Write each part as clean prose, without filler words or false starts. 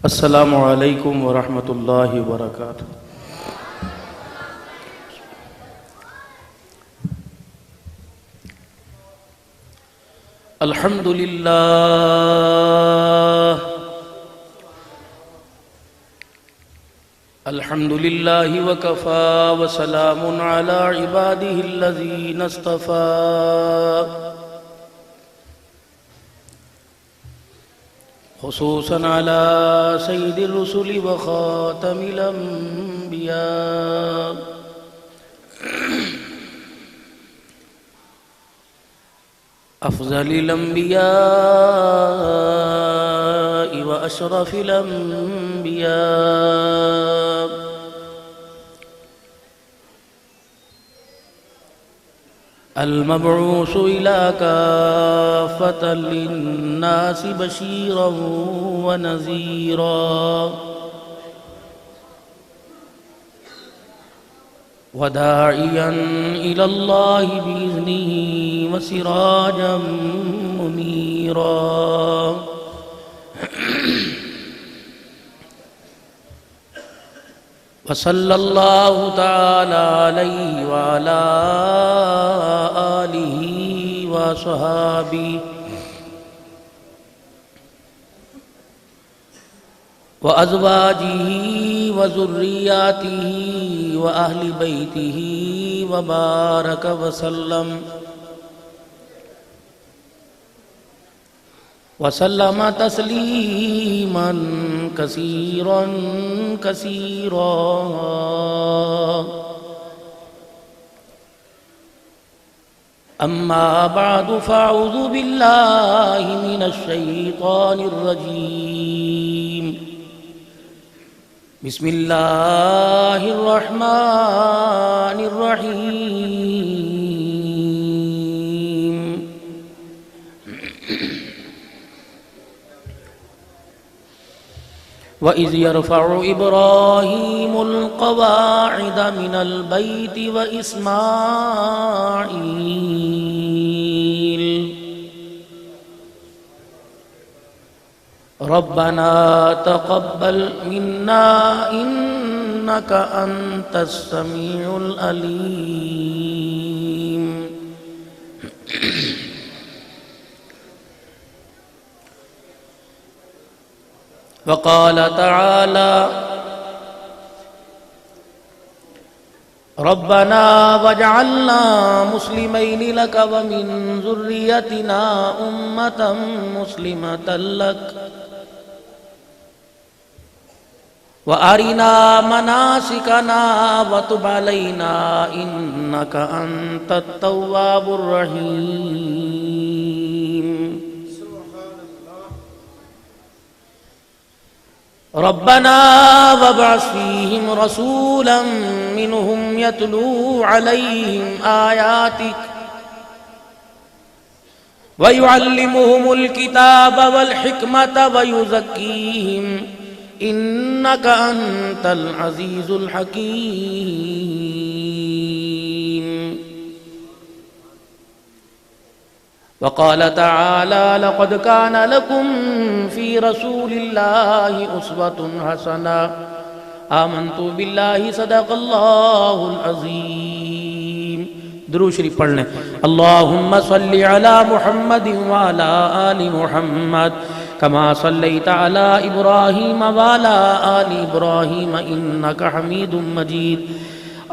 السلام علیکم ورحمۃ اللہ وبرکاتہ۔ الحمد للہ الحمد للہ وکفى وسلام علی عباده الذین اصطفى، خصوصا على سید الرسل وخاتم الانبیاء، افضل الانبیاء واشرف الانبیاء، المبعوث إلى كافة للناس بشيرا ونذيرا، وداعيا إلى الله بإذنه وسراجا منيرا، وصلى الله تعالى عليه وعلى آله وصحابه وأزواجه وذرياته وأهل بيته وبارك وسلم تسليما كثيرا كثيرا، أما بعد فأعوذ بالله من الشيطان الرجيم، بسم الله الرحمن الرحيم، وَإِذْ يَرْفَعُ إِبْرَاهِيمُ الْقَوَاعِدَ مِنَ الْبَيْتِ وَإِسْمَاعِيلُ رَبَّنَا تَقَبَّلْ مِنَّا إِنَّكَ أَنْتَ السَّمِيعُ الْعَلِيمُ، وقال تعالى ربنا واجعلنا مسلمين لك ومن ذريتنا أمة مسلمة لك وأرنا مناسكنا وتب علينا إنك أنت التواب الرحيم، ربنا وابعث فيهم رسولا منهم يتلو عليهم آياتك ويعلمهم الكتاب والحكمة ويزكيهم إنك أنت العزيز الحكيم، وقال تعالى لقد كان لكم في رسول الله أسوة حسنة، آمنت بالله صدق الله العظيم۔ درود شریف پڑھ لیں۔ اللهم صل على محمد وعلى آل محمد كما صليت على إبراهيم وعلى آل إبراهيم إنك حميد مجيد،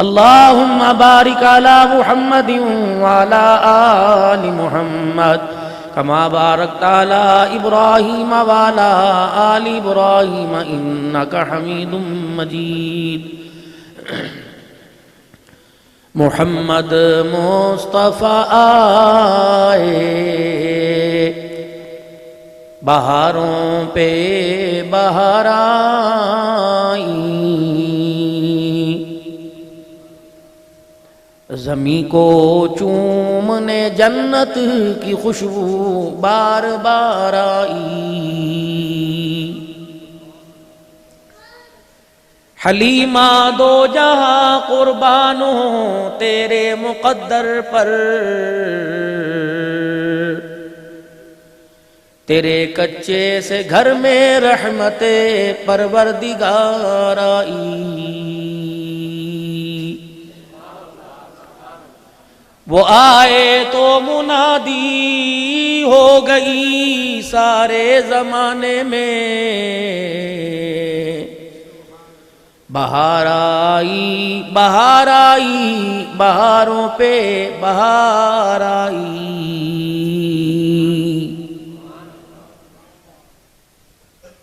اللهم بارك على محمد وعلى آل محمد كما باركت على إبراهيم وعلى آل إبراهيم إنك حميد مجيد۔ محمد مصطفیٰ آئے بہاروں پہ بہار آئی، زمیں کو چومنے جنت کی خوشبو بار بار آئی، حلیمہ دو جہاں قربان ہوں تیرے مقدر پر، تیرے کچے سے گھر میں رحمت پروردگار آئی، وہ آئے تو منادی ہو گئی سارے زمانے میں، بہار آئی بہار آئی بہاروں پہ بہار آئی۔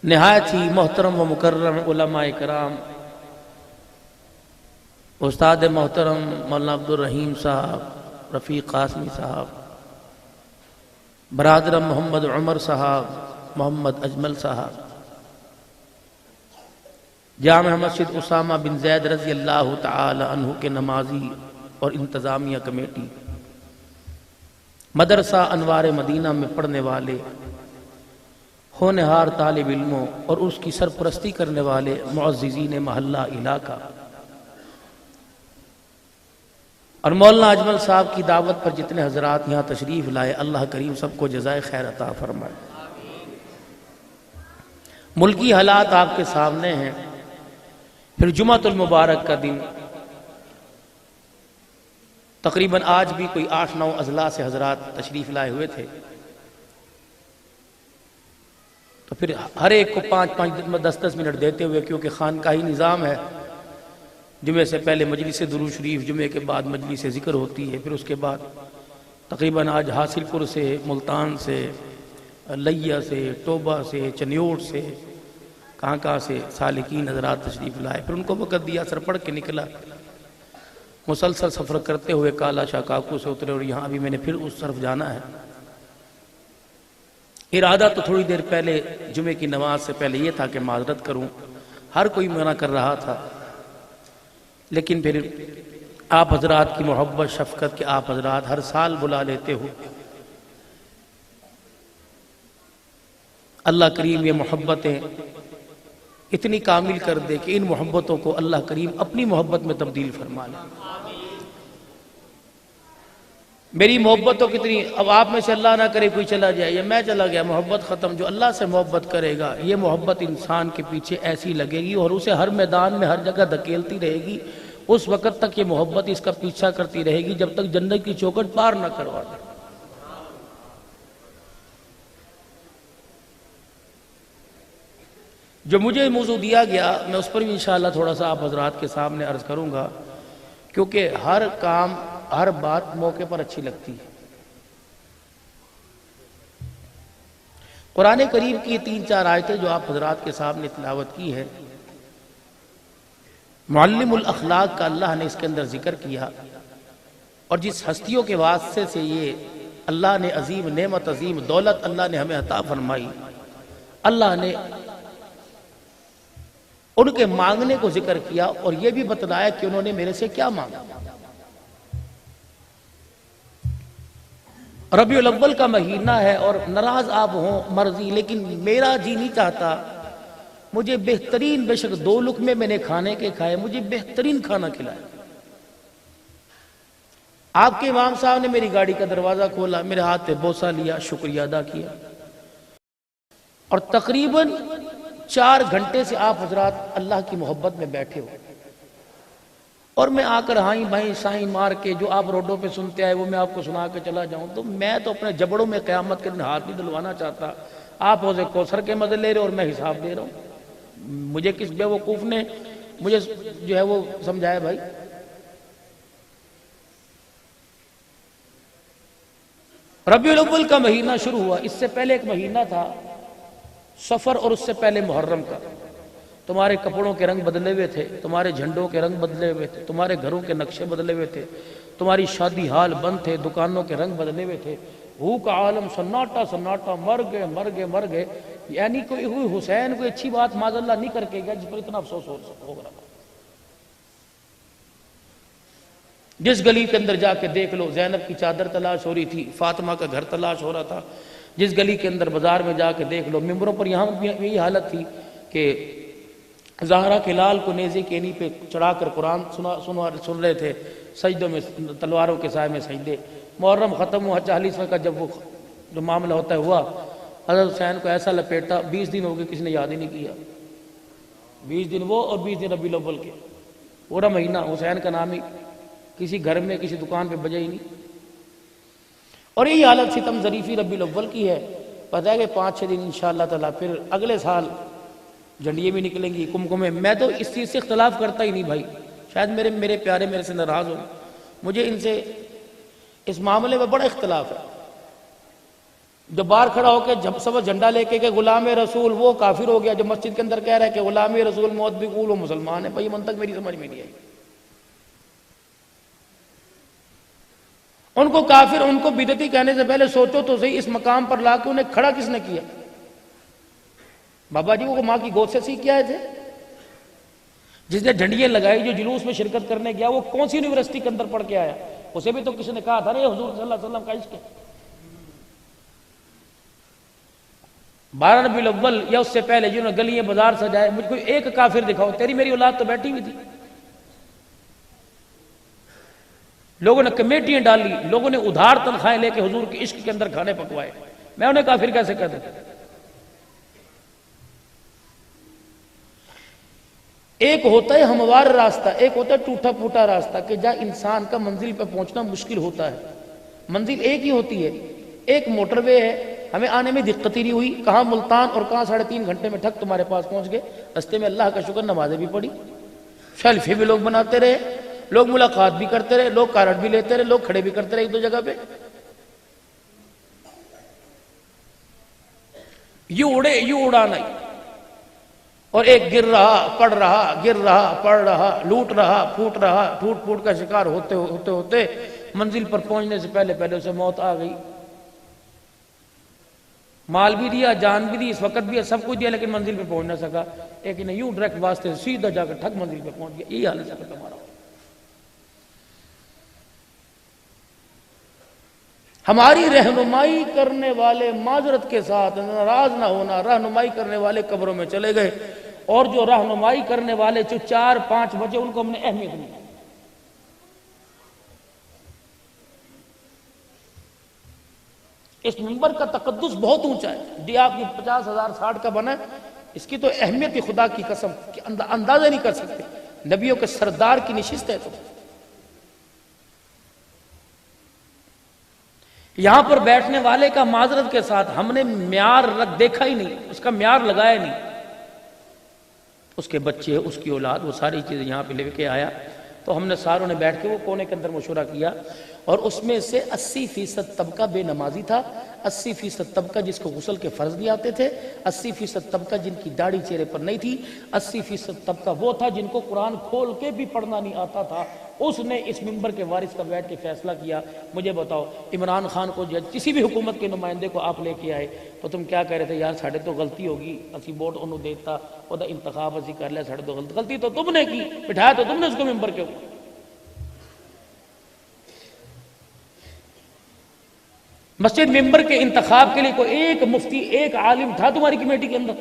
نہایت ہی محترم و مکرم علماء کرام، استاد محترم مولانا عبدالرحیم صاحب، رفیق قاسمی صاحب، برادرم محمد عمر صاحب، محمد اجمل صاحب، جامع مسجد اسامہ بن زید رضی اللہ تعالی عنہ کے نمازی اور انتظامیہ کمیٹی، مدرسہ انوار مدینہ میں پڑھنے والے ہونہار طالب علموں اور اس کی سرپرستی کرنے والے معززین محلہ علاقہ، اور مولانا اجمل صاحب کی دعوت پر جتنے حضرات یہاں تشریف لائے، اللہ کریم سب کو جزائے خیر عطا فرمائے۔ ملکی حالات آپ کے سامنے ہیں، پھر جمعۃ المبارک کا دن، تقریباً آج بھی کوئی 8-9 اضلاع سے حضرات تشریف لائے ہوئے تھے، تو پھر ہر ایک کو 5-5 10-10 منٹ دیتے ہوئے، کیونکہ خانقاہی نظام ہے، جمعے سے پہلے مجلس درود شریف، جمعے کے بعد مجلس ذکر ہوتی ہے، پھر اس کے بعد تقریباً آج حاصل پور سے، ملتان سے، لیا سے، ٹوبہ سے، چنیوٹ سے، کہاں سے سالکین حضرات تشریف لائے، پھر ان کو وقت دیا، سر پڑھ کے نکلا، مسلسل سفر کرتے ہوئے کالا شاہ کاکو سے اترے، اور یہاں بھی میں نے پھر اس طرف جانا ہے۔ ارادہ تو تھوڑی دیر پہلے جمعے کی نماز سے پہلے یہ تھا کہ معذرت کروں، ہر کوئی منع کر رہا تھا، لیکن پھر آپ حضرات کی محبت شفقت کہ آپ حضرات ہر سال بلا لیتے ہو، اللہ کریم یہ محبتیں اتنی کامل کر دے کہ ان محبتوں کو اللہ کریم اپنی محبت میں تبدیل فرما لے۔ میری محبت تو کتنی، اب آپ میں سے اللہ نہ کرے کوئی چلا جائے یا میں چلا گیا، محبت ختم۔ جو اللہ سے محبت کرے گا، یہ محبت انسان کے پیچھے ایسی لگے گی اور اسے ہر میدان میں ہر جگہ دھکیلتی رہے گی، اس وقت تک یہ محبت اس کا پیچھا کرتی رہے گی جب تک جنت کی چوکھٹ پار نہ کروا دے۔ جو مجھے موضوع دیا گیا، میں اس پر بھی انشاءاللہ تھوڑا سا آپ حضرات کے سامنے عرض کروں گا، کیونکہ ہر کام ہر بات موقع پر اچھی لگتی ہے۔ قرآن کریم کی 3-4 آیتیں جو آپ حضرات کے سامنے تلاوت کی ہے، معلم الاخلاق کا اللہ نے اس کے اندر ذکر کیا، اور جس ہستیوں کے واسطے سے یہ اللہ نے عظیم نعمت، عظیم دولت اللہ نے ہمیں عطا فرمائی، اللہ نے ان کے مانگنے کو ذکر کیا اور یہ بھی بتلایا کہ انہوں نے میرے سے کیا مانگا۔ ربیع الاول کا مہینہ ہے اور ناراض آپ ہوں مرضی، لیکن میرا جی نہیں چاہتا، مجھے بہترین، بے شک 2 لقمے میں نے کھانے کے کھائے، مجھے بہترین کھانا کھلایا۔ آپ کے امام صاحب نے میری گاڑی کا دروازہ کھولا، میرے ہاتھ پہ بوسہ لیا، شکریہ ادا کیا، اور تقریباً 4 گھنٹے سے آپ حضرات اللہ کی محبت میں بیٹھے ہو، اور میں آ کر ہائیں بھائیں سائیں مار کے جو آپ روڈوں پہ سنتے آئے وہ میں آپ کو سنا کے چلا جاؤں، تو میں تو اپنے جبڑوں میں قیامت کے دن ہاتھ نہیں دلوانا چاہتا۔ آپ حوض کوثر کے مزے لے رہے اور میں حساب دے رہا ہوں۔ مجھے کس بے وقوف نے مجھے جو ہے وہ سمجھایا بھائی؟ ربیع الاول کا مہینہ شروع ہوا، اس سے پہلے ایک مہینہ تھا سفر، اور اس سے پہلے محرم کا۔ تمہارے کپڑوں کے رنگ بدلے ہوئے تھے، تمہارے جھنڈوں کے رنگ بدلے ہوئے تھے، تمہارے گھروں کے نقشے بدلے ہوئے تھے، تمہاری شادی حال بند تھے، دکانوں کے رنگ بدلے ہوئے تھے، ہو کا عالم سناٹا سناٹا، مر گئے مر گئے مر گئے، یعنی کوئی حسین کوئی اچھی بات معاذ اللہ نہیں کر کے گیا جس پر اتنا افسوس ہو رہا تھا۔ جس گلی کے اندر جا کے دیکھ لو، زینب کی چادر تلاش ہو رہی تھی، فاطمہ کا گھر تلاش ہو رہا تھا۔ جس گلی کے اندر بازار میں جا کے دیکھ لو، ممبروں پر یہاں یہی حالت تھی کہ زہرا کے لال کو نیزے کے اینی پہ چڑھا کر قرآن سن رہے تھے، سجدوں میں تلواروں کے سائے میں سجدے۔ محرم ختم ہوا 40ویں کا جب وہ جو معاملہ ہوتا ہے ہوا، حضرت حسین کو ایسا لپیٹا، 20 دن ہو گئے کسی نے یاد ہی نہیں کیا. 20 دن وہ اور 20 دن ربیع الاول کے، پورا مہینہ حسین کا نام ہی کسی گھر میں کسی دکان پہ بجا ہی نہیں. اور یہی حالت ستم ظریفی ربیع الاول کی ہے. پتہ ہے کہ 5-6 دن انشاءاللہ تعالیٰ پھر اگلے سال جھنڈیاں بھی نکلیں گی، کمکمے. میں تو اس چیز سے اختلاف کرتا ہی نہیں بھائی، شاید میرے پیارے میرے سے ناراض ہوں، مجھے ان سے اس معاملے میں بڑا اختلاف ہے. جو باہر کھڑا ہو کے سب جھنڈا لے کے کہ غلام رسول، وہ کافر ہو گیا. جو مسجد کے اندر کہہ رہا ہے کہ غلام رسول موت بھی قبول، وہ مسلمان ہے. بھائی منطق میری سمجھ میں نہیں آئی. ان کو کافر، ان کو بدعتی کہنے سے پہلے سوچو تو صحیح، اس مقام پر لا کے انہیں کھڑا کس نے کیا؟ بابا جی وہ ماں کی گود سے سیکھ کے آئے تھے. جس نے جھنڈیاں لگائی، جو جلوس میں شرکت کرنے گیا، وہ کون سی یونیورسٹی کے اندر پڑھ کے آیا؟ اسے بھی تو کسی نے کہا تھا نا یہ حضور صلی اللہ علیہ وسلم کا عشق ہے. 12 ربیع الاول یا اس سے پہلے جنہوں نے گلیاں بازار سجائے، مجھ کو ایک کافر دکھاؤ. تیری میری اولاد تو بیٹھی ہوئی تھی. لوگوں نے کمیٹیاں ڈالی، لوگوں نے ادھار تنخواہیں لے کے حضور کے عشق کے اندر کھانے پکوائے. میں انہیں کافر کیسے کہہ دوں؟ ایک ہوتا ہے ہموار راستہ، ایک ہوتا ہے ٹوٹا پھوٹا راستہ کہ جہاں انسان کا منزل پہ پہنچنا مشکل ہوتا ہے. منزل ایک ہی ہوتی ہے، ایک موٹر وے ہے. ہمیں آنے میں دقت ہی نہیں ہوئی، کہاں ملتان اور کہاں 3.5 گھنٹے میں ٹھک تمہارے پاس پہنچ گئے. رستے میں اللہ کا شکر نمازیں بھی پڑھی، سیلفی بھی لوگ بناتے رہے، لوگ ملاقات بھی کرتے رہے، لوگ کارڈ بھی لیتے رہے، لوگ کھڑے بھی کرتے رہے ایک دو جگہ پہ. یوں اڑے یوں اڑانا ہی. اور ایک گر رہا پڑ رہا، گر رہا پڑ رہا، لوٹ رہا پھوٹ رہا، ٹوٹ پھوٹ کا شکار ہوتے ہوتے ہوتے منزل پر پہنچنے سے پہلے اسے موت آ گئی. مال بھی دیا، جان بھی دی، اس وقت بھی سب کچھ دیا، لیکن منزل پہ پہنچ نہ سکا. ایک نے یوں ڈائریکٹ واسطے سے سیدھا جا کر ٹھک منزل پہ پہنچ گیا. یہی حال ہے ہمارا. ہماری رہنمائی کرنے والے معذرت کے ساتھ ناراض نہ ہونا، رہنمائی کرنے والے قبروں میں چلے گئے، اور جو رہنمائی کرنے والے 4-5 بجے ان کو ہم نے اہمیت نہیں. اس منبر کا تقدس بہت اونچا ہے. جی آپ کی 50,000 60 کا بنا ہے، اس کی تو اہمیت ہی خدا کی قسم اندازہ نہیں کر سکتے. نبیوں کے سردار کی نشست ہے. تو یہاں پر بیٹھنے والے کا معذرت کے ساتھ ہم نے معیار دیکھا ہی نہیں، اس کا معیار لگایا نہیں. اس کے بچے، اس کی اولاد، وہ ساری چیزیں یہاں پہ لے کے آیا. تو ہم نے ساروں نے بیٹھ کے وہ کونے کے اندر مشورہ کیا، اور اس میں سے 80% طبقہ بے نمازی تھا، 80% طبقہ جس کو غسل کے فرض نہیں آتے تھے، 80% طبقہ جن کی داڑھی چہرے پر نہیں تھی، 80% طبقہ وہ تھا جن کو قرآن کھول کے بھی پڑھنا نہیں آتا تھا. اس نے اس منبر کے وارث کا بیٹھ کے فیصلہ کیا. مجھے بتاؤ، عمران خان کو کسی بھی حکومت کے نمائندے کو آپ لے کے آئے تو تم کیا کہہ رہے تھے؟ یار ساڑھے تو غلطی ہوگی، اسی ووٹ انہوں دیتا، وہ انتخاب اسی کر لیا، ساڑھے تو غلطی تو تم نے کی، بٹھایا تو تم نے اس کو منبر کے اوپر. مسجد ممبر کے انتخاب کے لیے کوئی ایک مفتی، ایک عالم تھا تمہاری کمیٹی کے اندر؟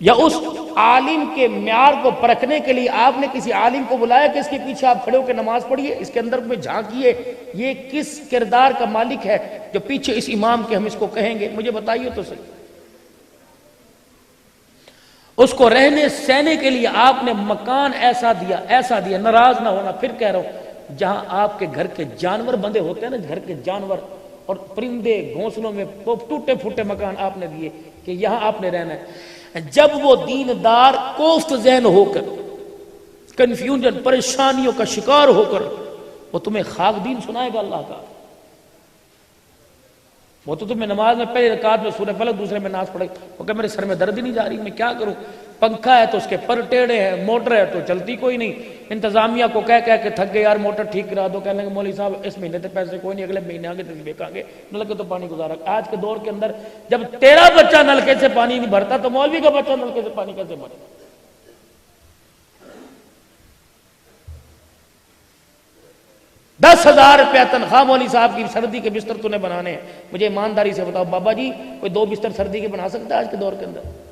یا اس عالم کے معیار کو پرکھنے کے لیے آپ نے کسی عالم کو بلایا کہ اس کے پیچھے آپ کھڑے ہو کے نماز پڑھیے، اس کے اندر میں جھانکیے، یہ کس کردار کا مالک ہے جو پیچھے اس امام کے ہم اس کو کہیں گے؟ مجھے بتائیے تو صحیح. اس کو رہنے سہنے کے لیے آپ نے مکان ایسا دیا. ناراض نہ ہونا، پھر کہہ رہا ہوں، جہاں آپ کے گھر کے جانور بندے ہوتے ہیں نا، گھر کے جانور اور پرندے گھونسلوں میں، ٹوٹے پھوٹے مکان آپ نے دیے کہ یہاں آپ نے رہنا ہے. جب وہ دیندار کوفت ذہن ہو کر، کنفیوژن، پریشانیوں کا شکار ہو کر وہ تمہیں خاک دین سنائے گا اللہ کا، وہ تو تمہیں نماز میں پہلی رکعت میں سورہ فلق، دوسرے میں ناس پڑھے، وہ کہ میرے سر میں درد ہی نہیں جا رہی، میں کیا کروں؟ پنکھا ہے تو اس کے پر ٹیڑھے ہیں، موٹر ہے تو چلتی کوئی نہیں. انتظامیہ کو کہہ کے تھک گئے، یار موٹر ٹھیک کرا دو. کہنے لگے مولوی صاحب اس مہینے تو پیسے کوئی نہیں، اگلے مہینے آگے دیکھیں گے، نلکے تو پانی گزارا. آج کے دور کے اندر جب تیرا بچہ نلکے سے پانی نہیں بھرتا تو مولوی کا بچہ نلکے سے پانی کیسے بھرے؟ 10,000 روپیہ تنخواہ مولوی صاحب کی، سردی کے بستر تو نے بنانے ہیں. مجھے ایمانداری سے بتاؤ بابا جی، کوئی 2 بستر سردی کے بنا سکتا ہے آج کے دور کے اندر؟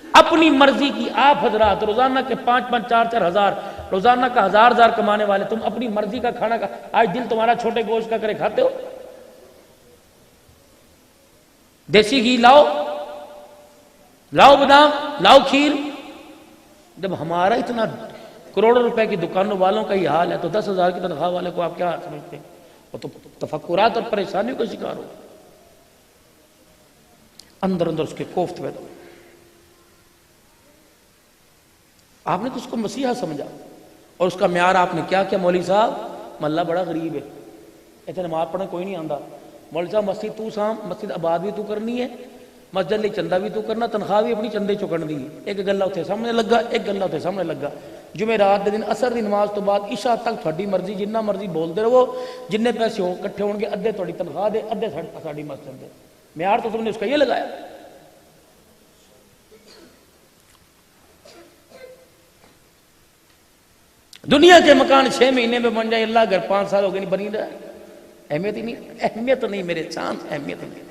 اپنی مرضی کی آپ حضرات روزانہ کے 5-5 4-4 ہزار روزانہ کا 1000 کمانے والے، تم اپنی مرضی کا کھانا کھا، آج دل تمہارا چھوٹے گوشت کا کرے کھاتے ہو؟ دیسی گھی لاؤ، لاؤ بادام، لاؤ کھیر۔ جب ہمارا اتنا کروڑوں روپے کی دکانوں والوں کا یہ حال ہے تو 10,000 کی تنخواہ والے کو آپ کیا سمجھتے ہیں؟ وہ تو تفکرات اور پریشانیوں کا شکار ہو، اندر اندر اس کے کوفت پیدا ہو۔ آپ نے تو اس کو مسیحا سمجھا، اور اس کا معیار آپ نے کیا کیا؟ مولوی صاحب ملہ بڑا غریب ہے، ایسے نماز پڑھنا کوئی نہیں آندا، مولوی صاحب مسجد تو سام، مسجد آباد بھی تو کرنی ہے، مسجد لئی چندہ بھی تو کرنا، تنخواہ بھی اپنی چندے چکن دی، ایک گلہ اتنے سامنے لگا، ایک گلہ اتنے سامنے لگا، جمعرات دے دن اثر دی نماز تو بعد عشاء تک تھوڑی مرضی جنہ مرضی بولتے رہو، جننے پیسے ہو کٹھے ہون گے، ادھے تھوڑی تنخواہ دے، ادھے ساڑی مسجد دے۔ معیار تو تم نے اس کا یہ لگایا۔ دنیا کے مکان 6 مہینے میں بن جائے، اللہ گھر 5 سال ہو گئے نہیں بنی رہا، اہمیت ہی نہیں، اہمیت نہیں میرے چاند، اہمیت نہیں۔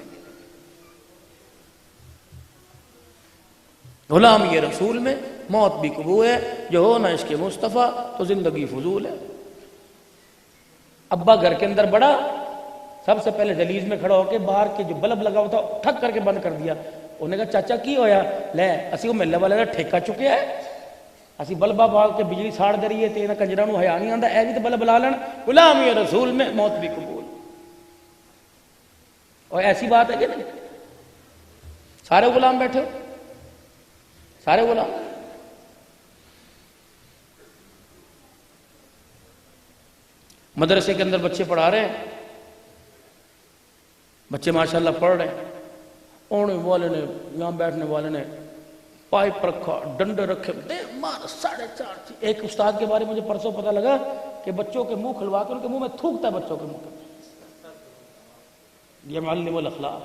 غلام یہ رسول میں موت بھی قبول ہے، جو ہو نہ عشق مصطفیٰ تو زندگی فضول ہے۔ ابا گھر کے اندر بڑا، سب سے پہلے دہلیز میں کھڑا ہو کے باہر کے جو بلب لگا ہوا تھا ٹھک کر کے بند کر دیا۔ انہوں نے کہا چاچا کی ہویا؟ لے اسی کو محلے والے کا ٹھیکہ چکیا ہے، اسی بلبا باغ کے بجلی ساڑ دے رہی ہے، تینا کنجرا نو حیا نہیں آندا، اے بھی تو بلب لا لین۔ غلام یہ رسول میں موت بھی قبول۔ اور ایسی بات ہے کہ نہیں؟ سارے غلام بیٹھے ہو، سارے غلام۔ مدرسے کے اندر بچے پڑھا رہے ہیں، بچے ماشاءاللہ پڑھ رہے ہیں، اونے والے نے، یہاں بیٹھنے والے نے پائپ رکھا، ڈنڈے رکھے، دے مار 4.5۔ ایک استاد کے بارے میں مجھے پرسوں پتہ لگا کہ بچوں کے منہ کھلوا کے ان کے منہ میں تھوکتا ہے، بچوں کے منہ میں۔ یہ معلم الاخلاق،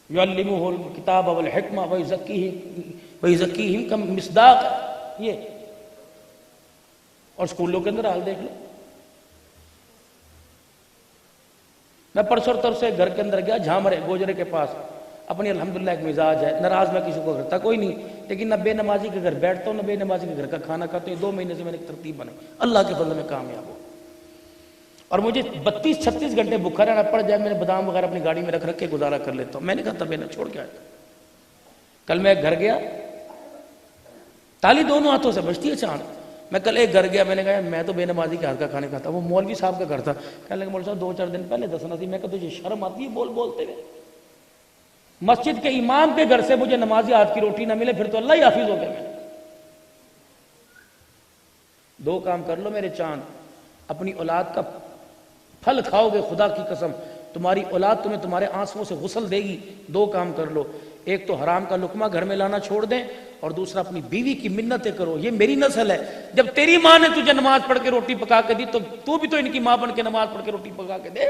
یعلمہ الکتاب والحکمہ ویزکیہم کم مصداق، یہ۔ اور اسکولوں کے اندر حال دیکھ لو۔ میں پرسوں ترسے گھر کے اندر گیا، جھامرے گوجرے کے پاس، اپنی الحمدللہ ایک مزاج ہے، ناراض میں کسی کو کرتا کوئی نہیں، لیکن نہ بے نمازی کے گھر بیٹھتا ہوں، نہ بے نمازی کے گھر کا کھانا کھاتا ہوں۔ 2 مہینے سے میں نے ایک ترتیب بنائی، اللہ کے فضل میں کامیاب ہو۔ اور مجھے 32-36 گھنٹے بھوکا رہنا پڑ جائے، میں نے بادام وغیرہ اپنی گاڑی میں رکھ کے گزارا کر لیتا ہوں۔ میں نے کہا تب نہ چھوڑ کے آیا۔ کل میں ایک گھر گیا، تالی دونوں ہاتھوں سے بجتی ہے چاند۔ میں کل ایک گھر گیا، میں نے کہا میں تو بے نمازی کے ہاتھ کا کھانے کھاتا ہوں، وہ مولوی صاحب کا گھر تھا۔ کہنے لگے مولوی صاحب 2-4 دن پہلے دسنا تھی۔ میں کہا تجھے شرم آتی ہے بولتے ہوئے؟ مسجد کے امام کے گھر سے مجھے نمازی ہاتھ کی روٹی نہ ملے، پھر تو اللہ ہی حافظ ہو گئے۔ میں 2 کام کر لو میرے چاند، اپنی اولاد کا پھل کھاؤ گے، خدا کی قسم تمہاری اولاد تمہیں تمہارے آنسوؤں سے غسل دے گی۔ 2 کام کر لو، ایک تو حرام کا لقمہ گھر میں لانا چھوڑ دیں، اور دوسرا اپنی بیوی کی منتیں کرو۔ یہ میری نسل ہے، جب تیری ماں نے تجھے نماز پڑھ کے روٹی پکا کے دی تو تو بھی تو ان کی ماں بن کے نماز پڑھ کے روٹی پکا کے دے۔